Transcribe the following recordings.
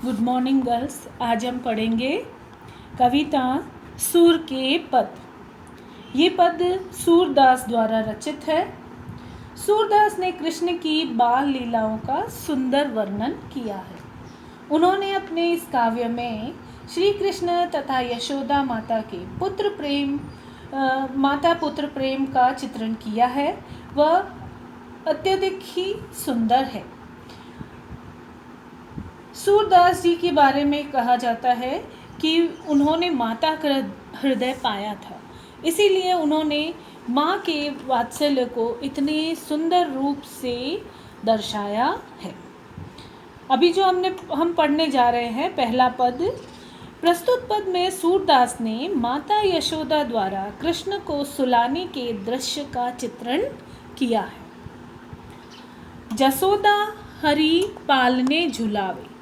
Good morning girls. आज हम पढ़ेंगे कविता सूर के पद। ये पद सूरदास द्वारा रचित है। सूरदास ने कृष्ण की बाल लीलाओं का सुंदर वर्णन किया है। उन्होंने अपने इस काव्य में श्री कृष्ण तथा यशोदा माता के माता पुत्र प्रेम का चित्रण किया है। वह अत्यधिक ही सुंदर है। सूरदास जी के बारे में कहा जाता है कि उन्होंने माता का हृदय पाया था, इसीलिए उन्होंने माँ के वात्सल्य को इतने सुंदर रूप से दर्शाया है। अभी जो हम पढ़ने जा रहे हैं पहला पद। प्रस्तुत पद में सूरदास ने माता यशोदा द्वारा कृष्ण को सुलाने के दृश्य का चित्रण किया है। जसोदा हरि पालने झुलावे,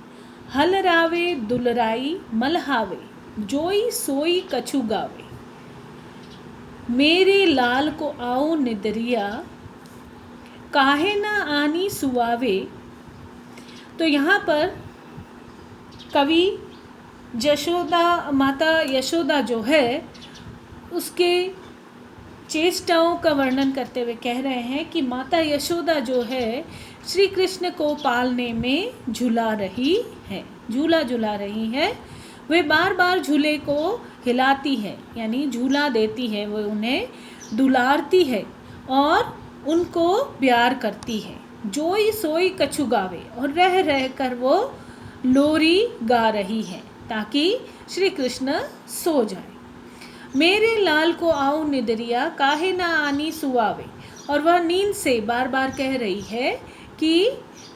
हल रावे दुलराई मलहावे, जोई सोई कछु गावे, मेरे लाल को आओ निदरिया, काहे ना आनी सुआवे। तो यहाँ पर कवि माता यशोदा जो है उसके चेष्टाओं का वर्णन करते हुए कह रहे हैं कि माता यशोदा जो है श्री कृष्ण को पालने में झूला झूला रही है। वे बार बार झूले को हिलाती है, यानी झूला देती है, वो उन्हें दुलारती है और उनको प्यार करती है। जोई सोई कछु गावे, और रह रह कर वो लोरी गा रही है ताकि श्री कृष्ण सो जाए। मेरे लाल को आओ निदरिया, काहे ना आनी सुआवे, और वह नींद से बार बार कह रही है कि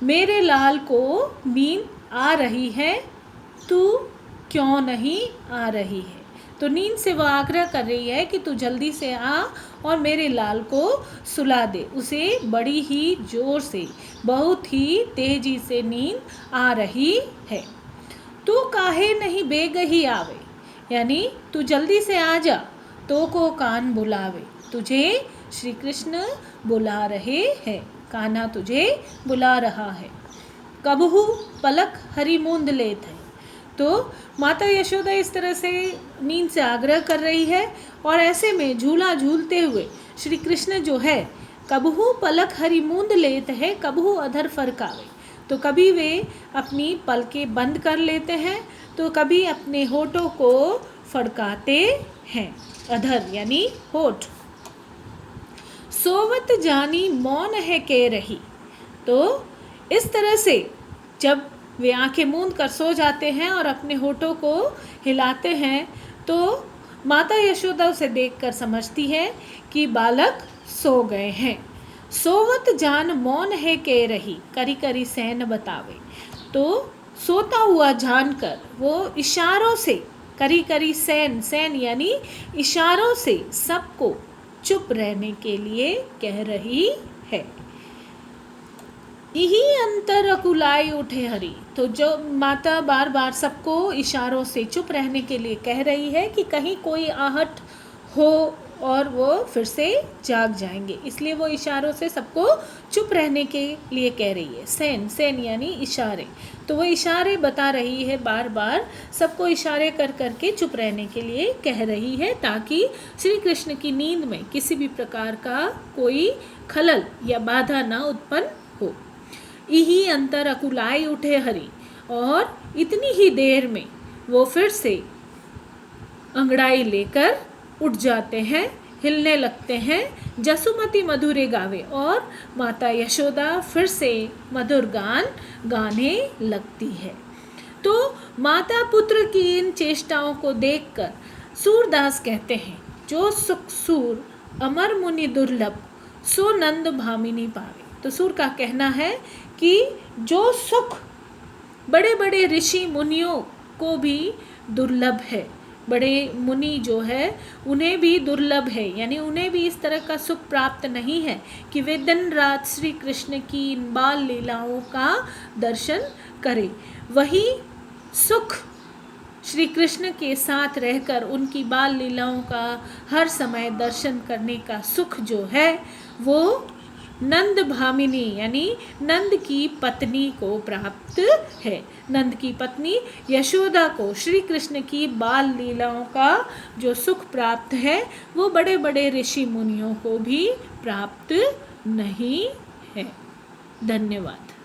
मेरे लाल को नींद आ रही है, तू क्यों नहीं आ रही है। तो नींद से वह आग्रह कर रही है कि तू जल्दी से आ और मेरे लाल को सुला दे। उसे बड़ी ही जोर से, बहुत ही तेजी से नींद आ रही है। तू काहे नहीं बेगही आवे, यानी तू जल्दी से आ जा, तो को कान बुलावे। तुझे श्री कृष्ण बुला रहे हैं, कान्हा तुझे बुला रहा है। कबहू पलक हरि मूंद लेत है। तो माता यशोदा इस तरह से नींद से आग्रह कर रही है और ऐसे में झूला झूलते हुए श्री कृष्ण जो है कबहू पलक हरि मूंद लेत है, कबहू अधर फरकावे। तो कभी वे अपनी पलकें बंद कर लेते हैं, तो कभी अपने होठों को फड़काते हैं। अधर यानी होठ। सोवत जानी मौन है के रही। तो इस तरह से जब वे आंखें मूंद कर सो जाते हैं और अपने होठों को हिलाते हैं, तो माता यशोदा उसे देखकर समझती है कि बालक सो गए हैं। सोवत जान मौन है के रही, करी करी सैन बतावे। तो सोता हुआ जानकर वो इशारों से, करी करी सैन यानी इशारों से सबको चुप रहने के लिए कह रही है। यही अंतर अकुलाई उठे हरि। तो जो माता बार बार सबको इशारों से चुप रहने के लिए कह रही है कि कहीं कोई आहट हो और वो फिर से जाग जाएंगे, इसलिए वो इशारों से सबको चुप रहने के लिए कह रही है। सैन यानी इशारे। तो वो इशारे बता रही है, बार बार सबको इशारे कर करके चुप रहने के लिए कह रही है, ताकि श्री कृष्ण की नींद में किसी भी प्रकार का कोई खलल या बाधा ना उत्पन्न हो। यही अंतर अकुलाई उठे हरि, और इतनी ही देर में वो फिर से अंगड़ाई लेकर उठ जाते हैं, हिलने लगते हैं। जसुमती मधुरे गावे, और माता यशोदा फिर से मधुर गान गाने लगती है। तो माता पुत्र की इन चेष्टाओं को देखकर सूरदास कहते हैं, जो सुख सूर अमर मुनि दुर्लभ, सो नंद भामिनी पावे। तो सूर का कहना है कि जो सुख बड़े बड़े ऋषि मुनियों को भी दुर्लभ है, बड़े मुनि जो है उन्हें भी दुर्लभ है, यानी उन्हें भी इस तरह का सुख प्राप्त नहीं है कि वे दिन रात श्री कृष्ण की बाल लीलाओं का दर्शन करें। वही सुख श्री कृष्ण के साथ रहकर उनकी बाल लीलाओं का हर समय दर्शन करने का सुख जो है वो नंद भामिनी यानी नंद की पत्नी को प्राप्त है। नंद की पत्नी यशोदा को श्री कृष्ण की बाल लीलाओं का जो सुख प्राप्त है वो बड़े बड़े ऋषि मुनियों को भी प्राप्त नहीं है। धन्यवाद।